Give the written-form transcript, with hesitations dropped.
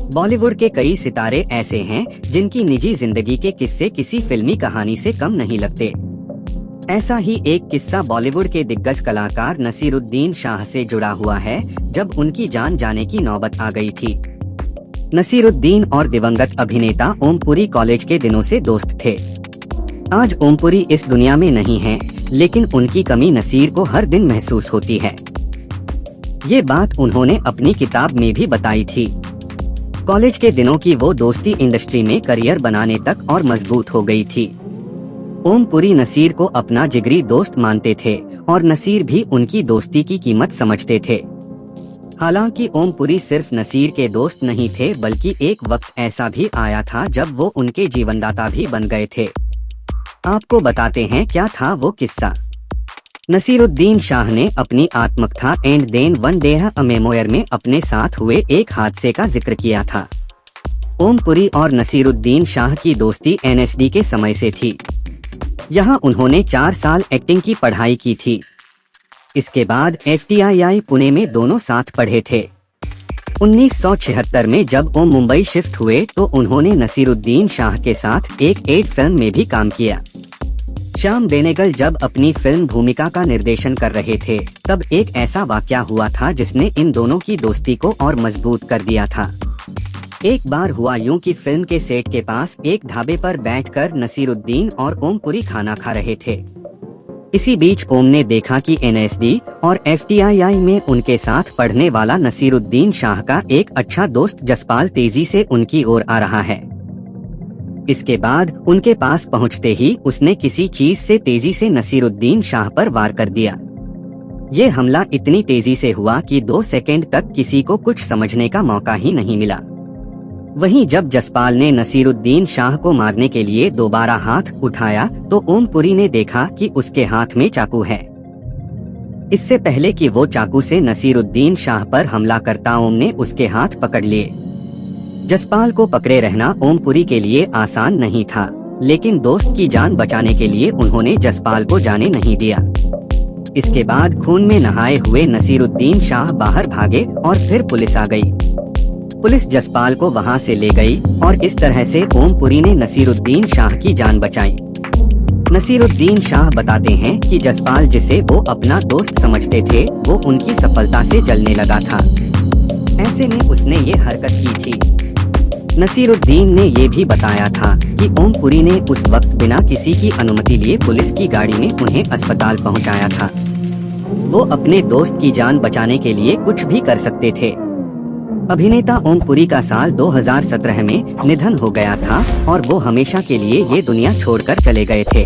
बॉलीवुड के कई सितारे ऐसे हैं जिनकी निजी जिंदगी के किस्से किसी फिल्मी कहानी से कम नहीं लगते। ऐसा ही एक किस्सा बॉलीवुड के दिग्गज कलाकार नसीरुद्दीन शाह से जुड़ा हुआ है, जब उनकी जान जाने की नौबत आ गई थी। नसीरुद्दीन और दिवंगत अभिनेता ओमपुरी कॉलेज के दिनों से दोस्त थे। आज ओमपुरी इस दुनिया में नहीं हैं, लेकिन उनकी कमी नसीर को हर दिन महसूस होती है। ये बात उन्होंने अपनी किताब में भी बताई थी। कॉलेज के दिनों की वो दोस्ती इंडस्ट्री में करियर बनाने तक और मजबूत हो गई थी। ओमपुरी नसीर को अपना जिगरी दोस्त मानते थे और नसीर भी उनकी दोस्ती की कीमत समझते थे। हालांकि ओमपुरी सिर्फ नसीर के दोस्त नहीं थे, बल्कि एक वक्त ऐसा भी आया था जब वो उनके जीवनदाता भी बन गए थे। आपको बताते हैं क्या था वो किस्सा। नसीरुद्दीन शाह ने अपनी आत्मकथा and then one day a memoir में अपने साथ हुए एक हादसे का जिक्र किया था। ओमपुरी और नसीरुद्दीन शाह की दोस्ती एनएसडी के समय से थी। यहाँ उन्होंने 4 साल एक्टिंग की पढ़ाई की थी। इसके बाद FTII पुणे में दोनों साथ पढ़े थे। 1976 में जब ओम मुंबई शिफ्ट हुए तो उन्होंने नसीरुद्दीन शाह के साथ एक एड फिल्म में भी काम किया। श्याम बेनेगल जब अपनी फिल्म भूमिका का निर्देशन कर रहे थे, तब एक ऐसा वाकया हुआ था जिसने इन दोनों की दोस्ती को और मजबूत कर दिया था। एक बार हुआ यूं कि फिल्म के सेट के पास एक ढाबे पर बैठकर नसीरुद्दीन और ओमपुरी खाना खा रहे थे। इसी बीच ओम ने देखा कि NSD और FTII में उनके साथ पढ़ने वाला नसीरुद्दीन शाह का एक अच्छा दोस्त जसपाल तेजी से उनकी ओर आ रहा है। इसके बाद उनके पास पहुंचते ही उसने किसी चीज से तेजी से नसीरुद्दीन शाह पर वार कर दिया। ये हमला इतनी तेजी से हुआ कि 2 सेकंड तक किसी को कुछ समझने का मौका ही नहीं मिला। वहीं जब जसपाल ने नसीरुद्दीन शाह को मारने के लिए दोबारा हाथ उठाया तो ओमपुरी ने देखा कि उसके हाथ में चाकू है। इससे पहले कि वो चाकू से नसीरुद्दीन शाह पर हमला करता, ओम ने उसके हाथ पकड़ लिए। जसपाल को पकड़े रहना ओमपुरी के लिए आसान नहीं था, लेकिन दोस्त की जान बचाने के लिए उन्होंने जसपाल को जाने नहीं दिया। इसके बाद खून में नहाए हुए नसीरुद्दीन शाह बाहर भागे और फिर पुलिस आ गई। पुलिस जसपाल को वहां से ले गई और इस तरह से ओमपुरी ने नसीरुद्दीन शाह की जान बचाई। नसीरुद्दीन शाह बताते हैं कि जसपाल, जिसे वो अपना दोस्त समझते थे, वो उनकी सफलता से जलने लगा था। ऐसे में उसने ये हरकत की थी। नसीरुद्दीन ने ये भी बताया था कि ओमपुरी ने उस वक्त बिना किसी की अनुमति लिए पुलिस की गाड़ी में उन्हें अस्पताल पहुंचाया था। वो अपने दोस्त की जान बचाने के लिए कुछ भी कर सकते थे। अभिनेता ओमपुरी का साल 2017 में निधन हो गया था और वो हमेशा के लिए ये दुनिया छोड़कर चले गए थे।